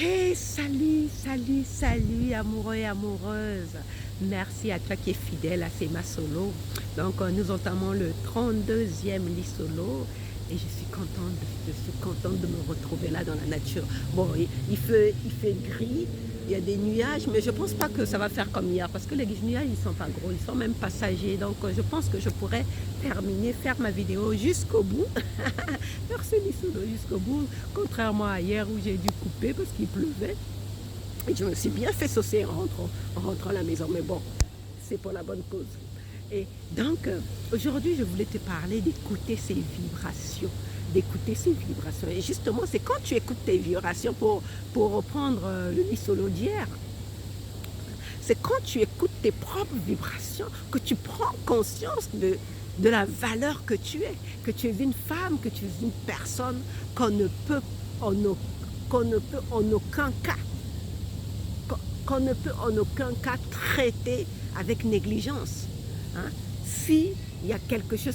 Hey, salut, amoureux et amoureuses. Merci à toi qui es fidèle à Sema Solo. Donc, nous entamons le 32e lit solo et je suis contente de me retrouver là dans la nature. Bon, il fait gris, il y a des nuages, mais je ne pense pas que ça va faire comme hier parce que les nuages, ils ne sont pas gros, ils sont même passagers. Donc, je pense que je pourrais faire ma vidéo jusqu'au bout, faire ce lit solo jusqu'au bout, contrairement à hier où j'ai dû couper parce qu'il pleuvait. Et je me suis bien fait saucer en rentrant à la maison. Mais bon, c'est pour la bonne cause. Et donc, aujourd'hui, je voulais te parler d'écouter ces vibrations. D'écouter ces vibrations. Et justement, c'est quand tu écoutes tes vibrations, pour reprendre le lit solo d'hier, c'est quand tu écoutes tes propres vibrations que tu prends conscience de la valeur que tu es. Que tu es une femme, que tu es une personne qu'on ne peut en aucun cas qu'on ne peut en aucun cas traiter avec négligence. Hein? Si il y a quelque chose,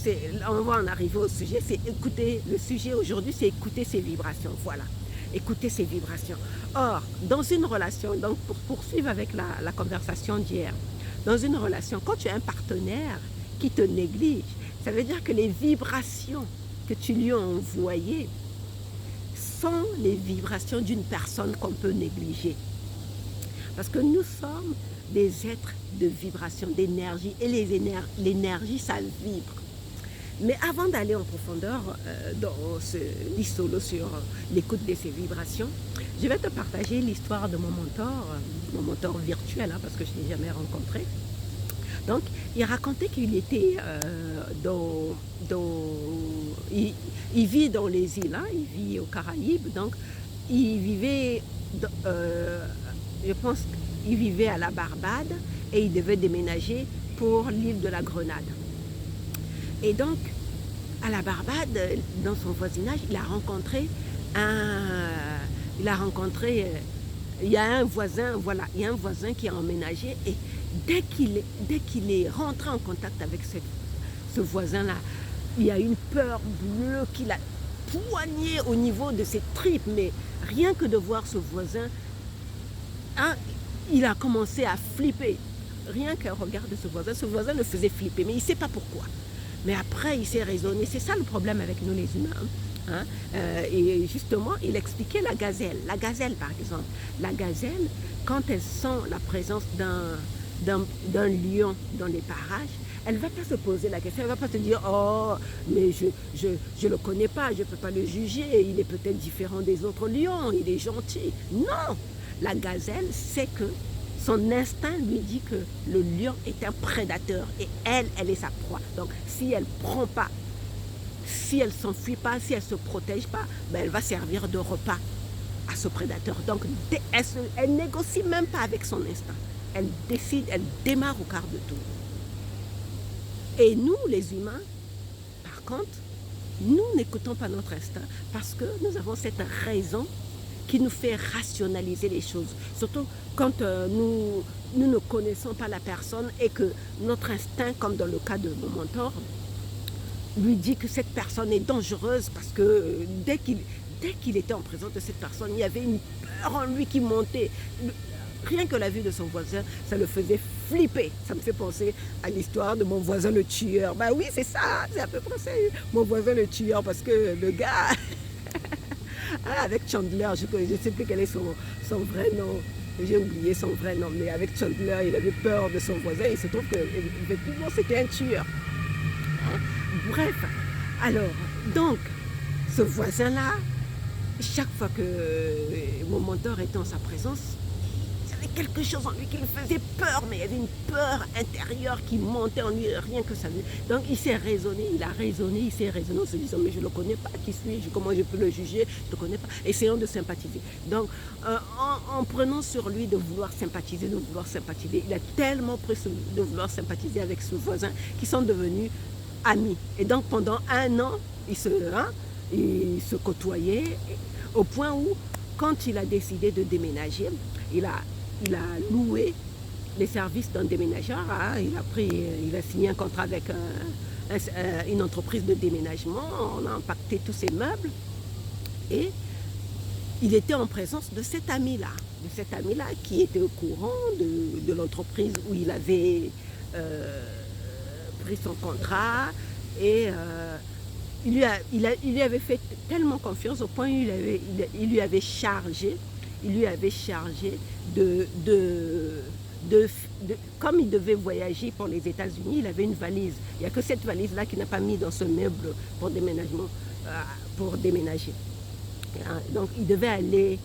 on va en arriver au sujet, c'est écouter, le sujet aujourd'hui, c'est écouter ses vibrations, voilà, écouter ses vibrations. Or, dans une relation, donc pour poursuivre avec la conversation d'hier, dans une relation, quand tu as un partenaire qui te néglige, ça veut dire que les vibrations que tu lui as envoyées sont les vibrations d'une personne qu'on peut négliger. Parce que nous sommes des êtres de vibration, d'énergie. Et l'énergie, ça vibre. Mais avant d'aller en profondeur dans ce lit solo sur l'écoute de ces vibrations, je vais te partager l'histoire de mon mentor virtuel, hein, parce que je ne l'ai jamais rencontré. Donc, il racontait qu'il était il vit dans les îles, hein, il vit aux Caraïbes, donc il vivait je pense qu'il vivait à la Barbade et il devait déménager pour l'île de la Grenade. Et donc, à la Barbade, dans son voisinage, il y a un voisin, voilà, il y a un voisin qui a emménagé et dès qu'il est rentré en contact avec ce voisin-là, il y a une peur bleue qui l'a poigné au niveau de ses tripes, mais rien que de voir ce voisin, hein, il a commencé à flipper. Rien qu'un regard de ce voisin le faisait flipper, mais il ne sait pas pourquoi. Mais après, il s'est raisonné. C'est ça le problème avec nous les humains. Hein? Et justement, il expliquait la gazelle. La gazelle, par exemple. La gazelle, quand elle sent la présence d'un lion dans les parages, elle ne va pas se poser la question, elle ne va pas se dire « Oh, mais je le connais pas, je ne peux pas le juger, il est peut-être différent des autres lions, il est gentil. » Non! La gazelle sait que son instinct lui dit que le lion est un prédateur et elle est sa proie. Donc, si elle ne prend pas, si elle ne s'enfuit pas, si elle ne se protège pas, ben elle va servir de repas à ce prédateur. Donc, elle ne négocie même pas avec son instinct. Elle décide, elle démarre au quart de tour. Et nous, les humains, par contre, nous n'écoutons pas notre instinct parce que nous avons cette raison qui nous fait rationaliser les choses. Surtout quand nous ne connaissons pas la personne et que notre instinct, comme dans le cas de mon mentor, lui dit que cette personne est dangereuse parce que dès qu'il était en présence de cette personne, il y avait une peur en lui qui montait. Rien que la vue de son voisin, ça le faisait flipper. Ça me fait penser à l'histoire de mon voisin le tueur. Ben oui, c'est ça, c'est à peu près ça. Mon voisin le tueur parce que le gars... avec Chandler, je ne sais plus quel est son vrai nom. J'ai oublié son vrai nom, mais avec Chandler, il avait peur de son voisin. Il se trouve qu'effectivement, c'était un tueur. Hein? Bref, alors, donc, ce voisin-là, chaque fois que mon mentor était en sa présence, il y avait quelque chose en lui qui lui faisait peur, mais il y avait une peur intérieure qui montait en lui, rien que ça. Donc il s'est raisonné, il s'est raisonné en se disant, mais je ne le connais pas, qui suis-je, comment je peux le juger, je ne le connais pas, essayons de sympathiser. Donc en prenant sur lui de vouloir sympathiser, il a tellement pris de vouloir sympathiser avec ce voisin qu'ils sont devenus amis. Et donc pendant 1 an, ils se côtoyaient au point où, quand il a décidé de déménager, il a loué les services d'un déménageur. Hein. Il a signé un contrat avec une entreprise de déménagement. On a empaqueté tous ses meubles et il était en présence de cet ami-là, qui était au courant de l'entreprise où il avait pris son contrat et il lui avait fait tellement confiance au point où il lui avait chargé de, de, comme il devait voyager pour les États-Unis, il avait une valise. Il n'y a que cette valise-là qu'il n'a pas mis dans ce meuble pour déménager. Donc il devait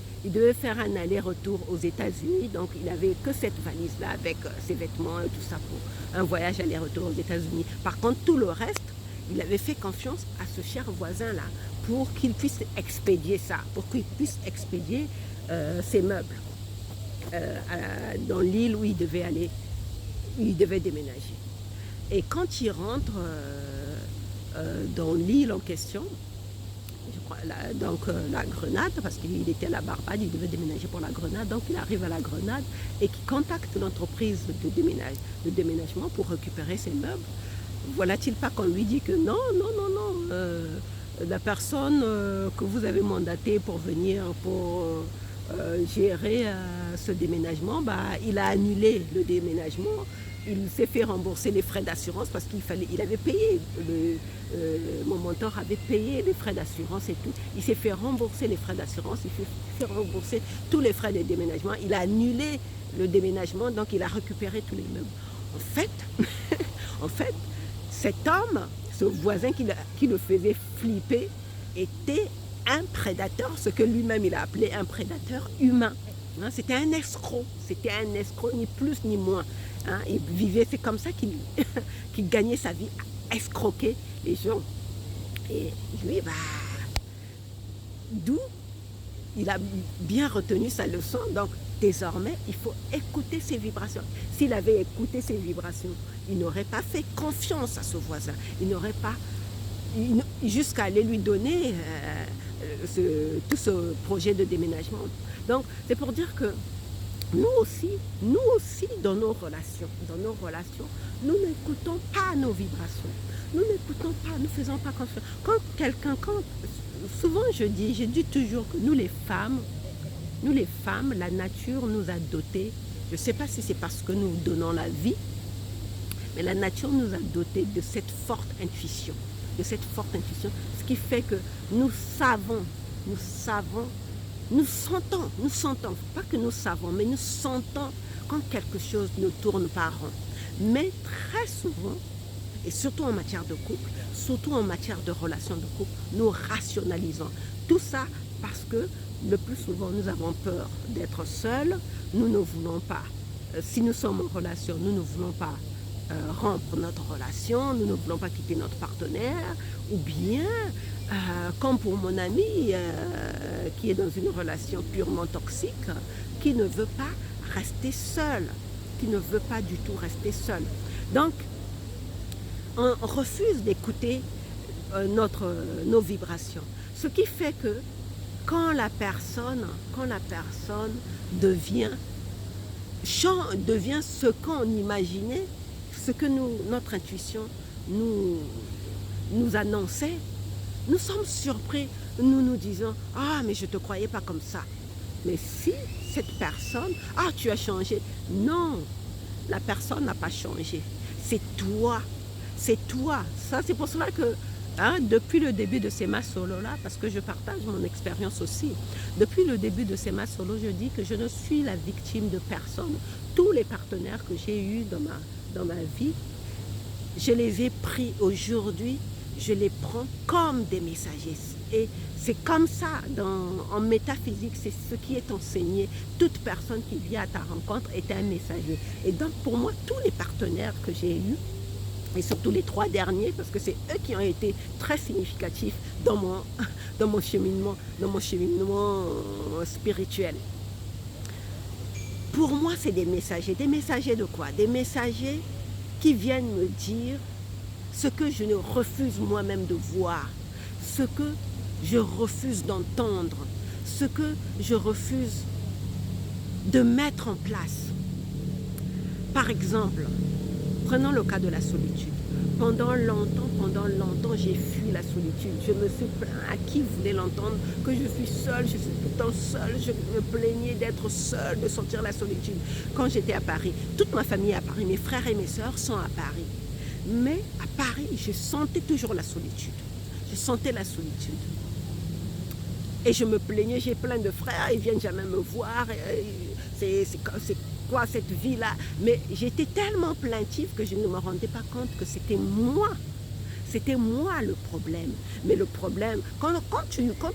faire un aller-retour aux États-Unis, donc il n'avait que cette valise-là avec ses vêtements et tout ça pour un voyage aller-retour aux États-Unis. Par contre, tout le reste, il avait fait confiance à ce cher voisin-là pour qu'il puisse expédier ça, pour qu'il puisse expédier ses meubles dans l'île où il devait aller, où il devait déménager. Et quand il rentre dans l'île en question, je crois, la Grenade, parce qu'il était à la Barbade, il devait déménager pour la Grenade, donc il arrive à la Grenade et qui contacte l'entreprise de déménagement pour récupérer ses meubles. Voilà-t-il pas qu'on lui dit que non, la personne que vous avez mandatée pour venir pour gérer ce déménagement, il a annulé le déménagement, il s'est fait rembourser les frais d'assurance parce il avait payé, mon mentor avait payé les frais d'assurance et tout, il s'est fait rembourser les frais d'assurance, il s'est fait rembourser tous les frais de déménagement, il a annulé le déménagement, donc il a récupéré tous les meubles. En fait, cet homme, ce voisin qui le faisait flipper, était un prédateur, ce que lui-même il a appelé un prédateur humain. C'était un escroc, ni plus ni moins. Il vivait, c'est comme ça qu'il gagnait sa vie, à escroquer les gens. Et lui, d'où il a bien retenu sa leçon. Donc, désormais, il faut écouter ses vibrations. S'il avait écouté ses vibrations, il n'aurait pas fait confiance à ce voisin. Il n'aurait pas, jusqu'à aller lui donner tout ce projet de déménagement. Donc, c'est pour dire que nous aussi, dans nos relations, nous n'écoutons pas nos vibrations. Nous n'écoutons pas, nous ne faisons pas confiance. Souvent je dis toujours que nous les femmes, la nature nous a dotés, je ne sais pas si c'est parce que nous donnons la vie, mais la nature nous a dotés de cette forte intuition, ce qui fait que nous sentons, pas que nous savons, mais nous sentons quand quelque chose ne tourne pas rond. Mais très souvent, et surtout en matière de couple, surtout en matière de relations de couple, nous rationalisons. Tout ça parce que le plus souvent, nous avons peur d'être seuls, nous ne voulons pas, si nous sommes en relation, nous ne voulons pas rompre notre relation, nous ne voulons pas quitter notre partenaire, ou bien, comme pour mon ami qui est dans une relation purement toxique, qui ne veut pas rester seul, qui ne veut pas du tout rester seul. Donc, on refuse d'écouter nos vibrations. Ce qui fait que quand la personne devient ce qu'on imaginait, ce que notre intuition nous annonçait, nous sommes surpris, nous nous disons « Ah, mais je ne te croyais pas comme ça ». Mais si cette personne « Ah, tu as changé ». Non, la personne n'a pas changé. C'est toi. Ça, c'est pour cela que depuis le début de Sema Solo là, parce que je partage mon expérience aussi, depuis le début de Sema Solo, je dis que je ne suis la victime de personne. Tous les partenaires que j'ai eus dans ma vie, je les ai pris aujourd'hui, je les prends comme des messagers. Et c'est comme ça, en métaphysique, c'est ce qui est enseigné. Toute personne qui vient à ta rencontre est un messager. Et donc pour moi, tous les partenaires que j'ai eus, et surtout les 3 derniers, parce que c'est eux qui ont été très significatifs dans mon cheminement spirituel. Pour moi, c'est des messagers. Des messagers de quoi? Des messagers qui viennent me dire ce que je ne refuse moi-même de voir, ce que je refuse d'entendre, ce que je refuse de mettre en place. Par exemple, prenons le cas de la solitude. pendant longtemps, j'ai fui la solitude. Je me suis plaint à qui voulait l'entendre que je suis seule, je suis tout le temps seule. Je me plaignais d'être seule, de sentir la solitude. Quand j'étais à Paris, toute ma famille est à Paris, mes frères et mes sœurs sont à Paris. Mais à Paris, je sentais toujours la solitude. Je sentais la solitude. Et je me plaignais, j'ai plein de frères, ils viennent jamais me voir. C'est quoi cette vie-là? Mais j'étais tellement plaintive que je ne me rendais pas compte que c'était moi. C'était moi le problème. Mais le problème, quand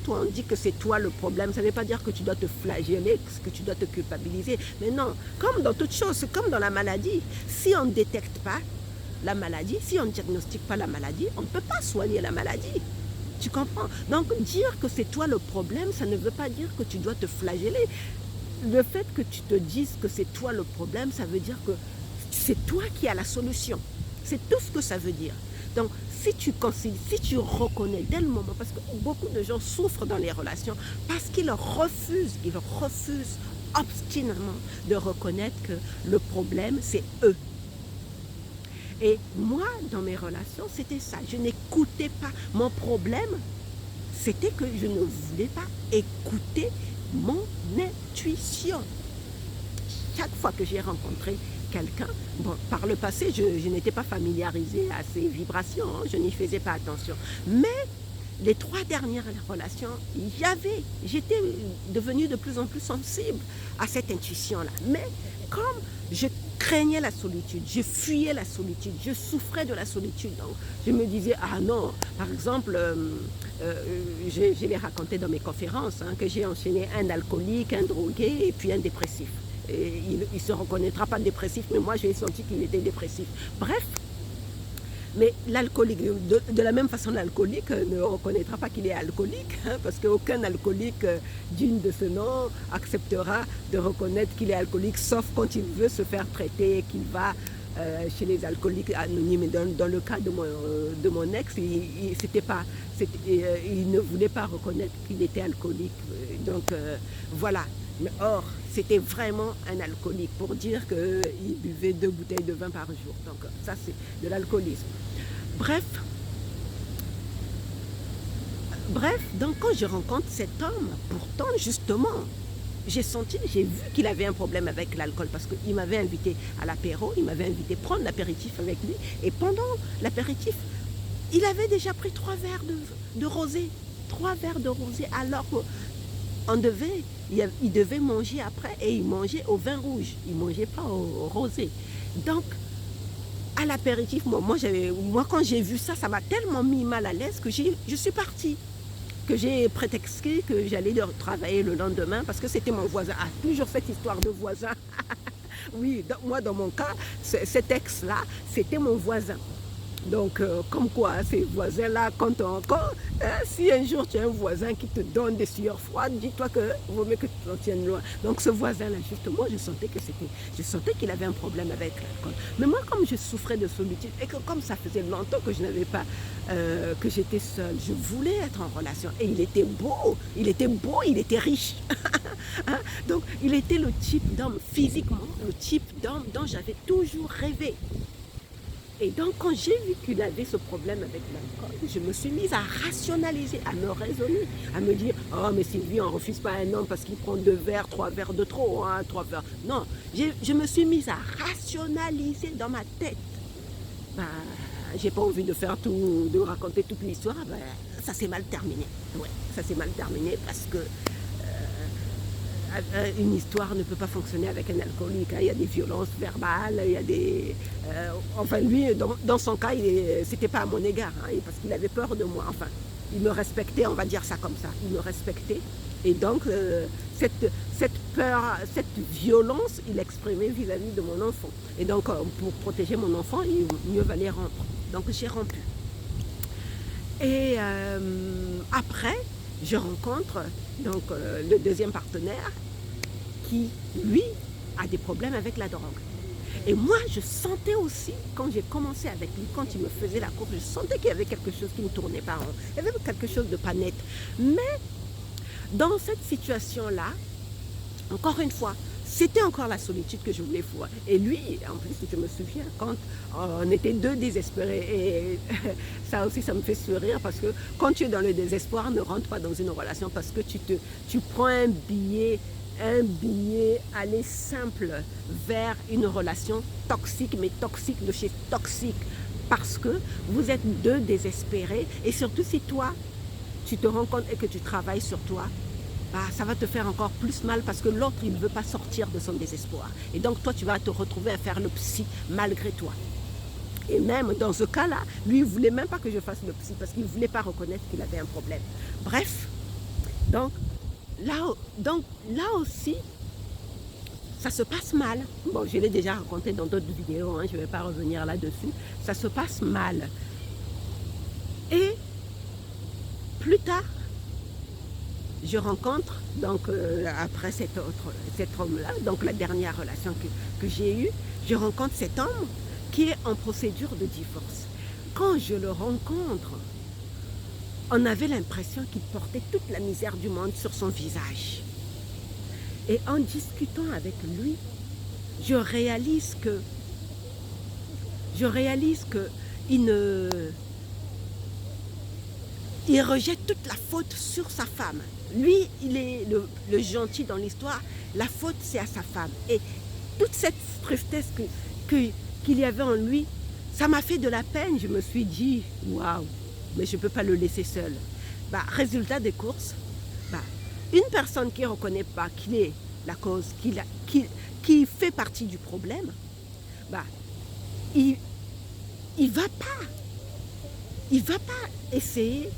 on dit que c'est toi le problème, ça ne veut pas dire que tu dois te flageller, que tu dois te culpabiliser. Mais non, comme dans toute chose, c'est comme dans la maladie. Si on ne détecte pas la maladie, si on ne diagnostique pas la maladie, on ne peut pas soigner la maladie. Tu comprends? Donc dire que c'est toi le problème, ça ne veut pas dire que tu dois te flageller. Le fait que tu te dises que c'est toi le problème, ça veut dire que c'est toi qui as la solution. C'est tout ce que ça veut dire. Donc si tu reconnais dès le moment, parce que beaucoup de gens souffrent dans les relations parce qu'ils refusent obstinément de reconnaître que le problème c'est eux. Et moi, dans mes relations, c'était ça. Je n'écoutais pas. Mon problème, c'était que je ne voulais pas écouter mon intuition. Chaque fois que j'ai rencontré quelqu'un, bon, par le passé, je n'étais pas familiarisée à ces vibrations, hein, je n'y faisais pas attention. Mais les 3 dernières relations, j'étais devenue de plus en plus sensible à cette intuition-là. Mais comme je craignais la solitude, je fuyais la solitude, je souffrais de la solitude. Donc, je me disais, ah non, par exemple, je l'ai raconté dans mes conférences, hein, que j'ai enchaîné un alcoolique, un drogué et puis un dépressif. Et il ne se reconnaîtra pas dépressif, mais moi j'ai senti qu'il était dépressif. Bref, mais l'alcoolique, de la même façon, l'alcoolique ne reconnaîtra pas qu'il est alcoolique, hein, parce qu'aucun alcoolique digne de ce nom acceptera de reconnaître qu'il est alcoolique, sauf quand il veut se faire traiter, qu'il va chez les alcooliques anonymes. Dans le cas de mon ex, il ne voulait pas reconnaître qu'il était alcoolique. Donc voilà. Mais or, c'était vraiment un alcoolique pour dire qu'il buvait 2 bouteilles de vin par jour. Donc ça, c'est de l'alcoolisme. Bref, donc quand je rencontre cet homme, pourtant, justement, j'ai vu qu'il avait un problème avec l'alcool parce qu'il m'avait invité à l'apéro, il m'avait invité à prendre l'apéritif avec lui. Et pendant l'apéritif, il avait déjà pris 3 verres de rosé. 3 verres de rosé alors que il devait manger après et il mangeait au vin rouge. Il ne mangeait pas au rosé. Donc, à l'apéritif, moi quand j'ai vu ça, ça m'a tellement mis mal à l'aise que je suis partie. Que j'ai prétexté que j'allais travailler le lendemain parce que c'était mon voisin. Ah, toujours cette histoire de voisin. Oui, moi dans mon cas, cet ex-là, c'était mon voisin. Donc, comme quoi, ces voisins-là, si un jour tu as un voisin qui te donne des sueurs froides, dis-toi qu'il vaut mieux que tu t'en tiennes loin. Donc, ce voisin-là, justement, je sentais qu'il avait un problème avec l'alcool. Mais moi, comme je souffrais de solitude et que comme ça faisait longtemps que je n'avais pas, que j'étais seule, je voulais être en relation. Et il était beau, il était riche. Hein? Donc, il était le type d'homme, physiquement, le type d'homme dont j'avais toujours rêvé. Et donc, quand j'ai vu qu'il avait ce problème avec l'alcool, je me suis mise à rationaliser, à me raisonner, à me dire « Oh, mais Sylvie, on ne refuse pas un homme parce qu'il prend 2 verres, 3 verres de trop, hein, 3 verres. » Non, je me suis mise à rationaliser dans ma tête. J'ai pas envie de raconter toute l'histoire. Ça s'est mal terminé. Ouais, ça s'est mal terminé parce que une histoire ne peut pas fonctionner avec un alcoolique. Il y a des violences verbales, il y a des... enfin, lui, dans son cas, c'était pas à mon égard, hein, parce qu'il avait peur de moi. Enfin, il me respectait, on va dire ça comme ça. Il me respectait. Et donc, cette peur, cette violence, il exprimait vis-à-vis de mon enfant. Et donc, pour protéger mon enfant, il mieux valait rompre. Donc, j'ai rompu. Et après, je rencontre donc, le deuxième partenaire qui, lui, a des problèmes avec la drogue. Et moi, je sentais aussi, quand j'ai commencé avec lui, quand il me faisait la course, je sentais qu'il y avait quelque chose qui ne tournait pas rond. Il y avait quelque chose de pas net. Mais dans cette situation-là, encore une fois, c'était encore la solitude que je voulais voir. Et lui, en plus, je me souviens, quand on était deux désespérés, et ça aussi, ça me fait sourire, parce que quand tu es dans le désespoir, ne rentre pas dans une relation, parce que tu prends un billet aller simple vers une relation toxique, mais toxique de chez toxique, parce que vous êtes deux désespérés, et surtout si toi, tu te rends compte et que tu travailles sur toi, bah, ça va te faire encore plus mal, parce que l'autre, il ne veut pas sortir de son désespoir. Et donc, toi, tu vas te retrouver à faire le psy malgré toi. Et même dans ce cas-là, lui, il ne voulait même pas que je fasse le psy, parce qu'il ne voulait pas reconnaître qu'il avait un problème. Bref, donc là aussi, ça se passe mal. Bon, je l'ai déjà raconté dans d'autres vidéos, hein, je ne vais pas revenir là-dessus. Ça se passe mal. Et plus tard, je rencontre, donc après cet homme-là, donc la dernière relation que j'ai eue, je rencontre cet homme qui est en procédure de divorce. Quand je le rencontre, on avait l'impression qu'il portait toute la misère du monde sur son visage. Et en discutant avec lui, je réalise que il rejette toute la faute sur sa femme. Lui, il est le gentil dans l'histoire. La faute, c'est à sa femme. Et toute cette tristesse qu'il y avait en lui, ça m'a fait de la peine. Je me suis dit, waouh, mais je ne peux pas le laisser seul. Bah, résultat des courses, bah, une personne qui ne reconnaît pas qu'il est la cause, qui fait partie du problème, bah, il ne va pas essayer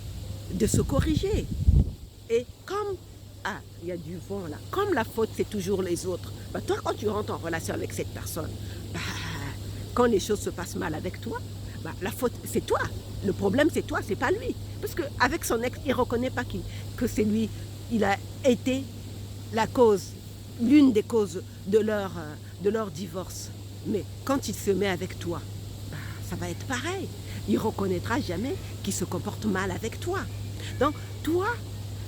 de se corriger. Et comme, il y a du vent là, comme la faute c'est toujours les autres, bah, toi quand tu rentres en relation avec cette personne, bah, quand les choses se passent mal avec toi, bah, la faute c'est toi, le problème c'est toi, c'est pas lui. Parce qu'avec son ex, il ne reconnaît pas que c'est lui, il a été la cause, l'une des causes de leur divorce. Mais quand il se met avec toi, bah, ça va être pareil. Il ne reconnaîtra jamais qu'il se comporte mal avec toi. Donc, toi,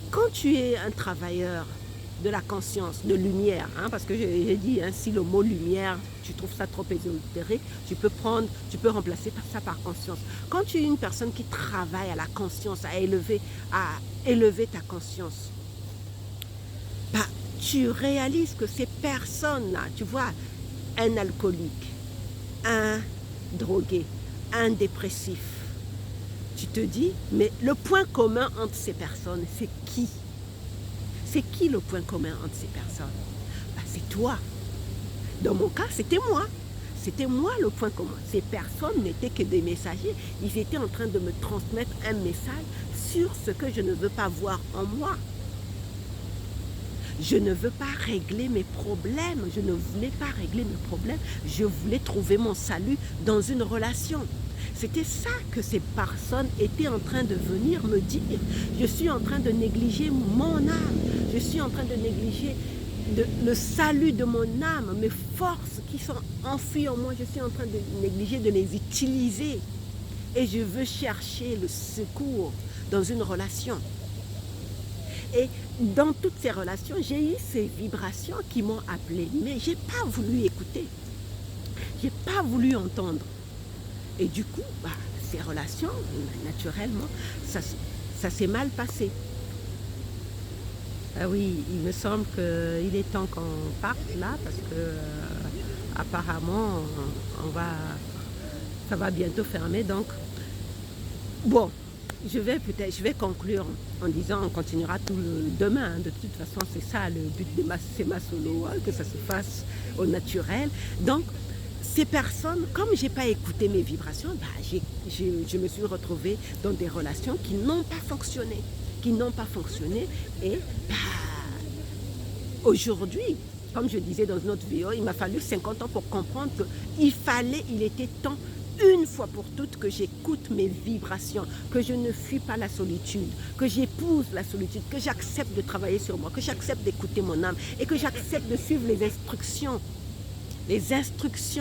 quand tu es un travailleur de la conscience, de lumière, hein, parce que j'ai dit, hein, si le mot lumière, tu trouves ça trop ésotérique, tu peux remplacer ça par conscience. Quand tu es une personne qui travaille à la conscience, à élever ta conscience, bah, tu réalises que ces personnes-là, tu vois, un alcoolique, un drogué, un dépressif, tu te dis, mais le point commun entre ces personnes, c'est qui? C'est qui le point commun entre ces personnes? Bah, c'est toi. Dans mon cas, c'était moi. C'était moi le point commun. Ces personnes n'étaient que des messagers. Ils étaient en train de me transmettre un message sur ce que je ne veux pas voir en moi. Je ne veux pas régler mes problèmes. Je ne voulais pas régler mes problèmes. Je voulais trouver mon salut dans une relation. C'était ça que ces personnes étaient en train de venir me dire. Je suis en train de négliger mon âme. Je suis en train de négliger le salut de mon âme, mes forces qui sont enfuies en moi. Je suis en train de négliger, de les utiliser. Et je veux chercher le secours dans une relation. Et dans toutes ces relations, j'ai eu ces vibrations qui m'ont appelé. Mais je n'ai pas voulu écouter. Je n'ai pas voulu entendre. Et du coup, bah, ces relations, naturellement, ça s'est mal passé. Ah oui, il me semble qu'il est temps qu'on parte là, parce que apparemment, ça va bientôt fermer. Donc, bon, je vais conclure en disant on continuera tout demain. Hein. De toute façon, c'est ça le but de c'est ma solo, hein, que ça se fasse au naturel. Donc, ces personnes, comme je n'ai pas écouté mes vibrations, bah, je me suis retrouvée dans des relations qui n'ont pas fonctionné. Et bah, aujourd'hui, comme je disais dans une autre vidéo, il m'a fallu 50 ans pour comprendre qu'il était temps, une fois pour toutes, que j'écoute mes vibrations, que je ne fuis pas la solitude, que j'épouse la solitude, que j'accepte de travailler sur moi, que j'accepte d'écouter mon âme et que j'accepte de suivre les instructions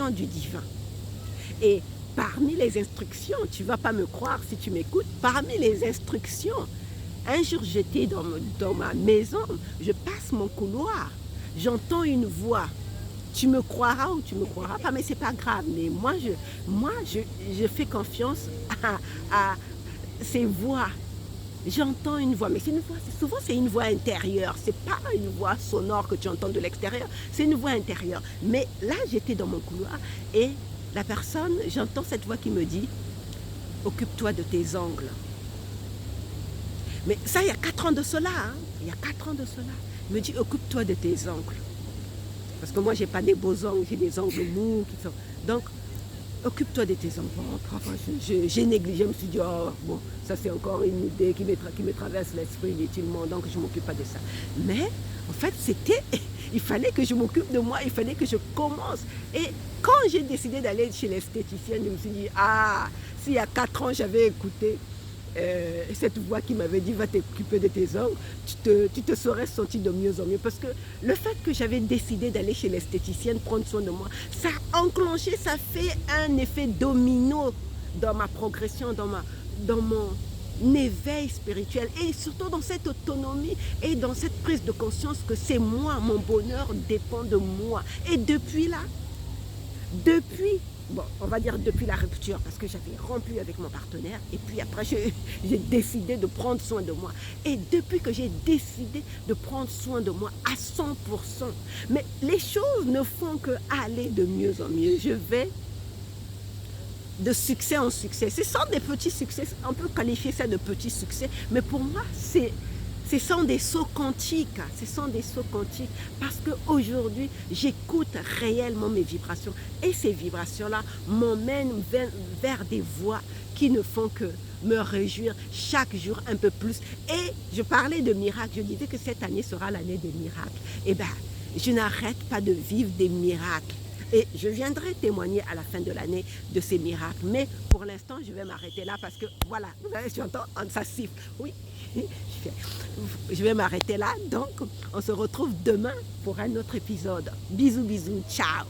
du divin. Et parmi les instructions, tu ne vas pas me croire si tu m'écoutes, parmi les instructions, un jour j'étais dans ma maison, je passe mon couloir, j'entends une voix. Tu me croiras ou tu me croiras pas, mais c'est pas grave. Mais je fais confiance à ces voix. J'entends une voix, mais c'est une voix, souvent c'est une voix intérieure, c'est pas une voix sonore que tu entends de l'extérieur, c'est une voix intérieure. Mais là, j'étais dans mon couloir et la personne, j'entends cette voix qui me dit, occupe-toi de tes ongles. Mais ça, il y a 4 ans de cela, hein. Il y a 4 ans de cela. Il me dit, occupe-toi de tes ongles. Parce que moi, j'ai pas des beaux ongles, j'ai des ongles mous qui sont... Donc, occupe-toi de tes ongles. Bon, j'ai négligé, je me suis dit, oh, bon, ça c'est encore une idée qui me traverse l'esprit inutilement, donc je ne m'occupe pas de ça. Mais, en fait, il fallait que je m'occupe de moi, il fallait que je commence. Et quand j'ai décidé d'aller chez l'esthéticienne, je me suis dit, ah, s'il y a 4 ans, j'avais écouté cette voix qui m'avait dit va t'occuper de tes ongles, tu te serais senti de mieux en mieux. Parce que le fait que j'avais décidé d'aller chez l'esthéticienne prendre soin de moi, ça a enclenché, ça fait un effet domino dans ma progression, dans mon éveil spirituel et surtout dans cette autonomie et dans cette prise de conscience que c'est moi, mon bonheur dépend de moi. Et depuis là, bon, on va dire depuis la rupture, parce que j'avais rompu avec mon partenaire, et puis après, j'ai décidé de prendre soin de moi. Et depuis que j'ai décidé de prendre soin de moi à 100%, mais les choses ne font que aller de mieux en mieux. Je vais de succès en succès. Ce sont des petits succès, on peut qualifier ça de petits succès, mais pour moi, ce sont des sauts quantiques, parce qu'aujourd'hui, j'écoute réellement mes vibrations et ces vibrations-là m'emmènent vers des voies qui ne font que me réjouir chaque jour un peu plus. Et je parlais de miracles, je disais que cette année sera l'année des miracles. Eh bien, je n'arrête pas de vivre des miracles. Et je viendrai témoigner à la fin de l'année de ces miracles. Mais pour l'instant, je vais m'arrêter là parce que, voilà, vous savez, j'entends, ça siffle. Oui, je vais m'arrêter là. Donc, on se retrouve demain pour un autre épisode. Bisous, bisous, ciao.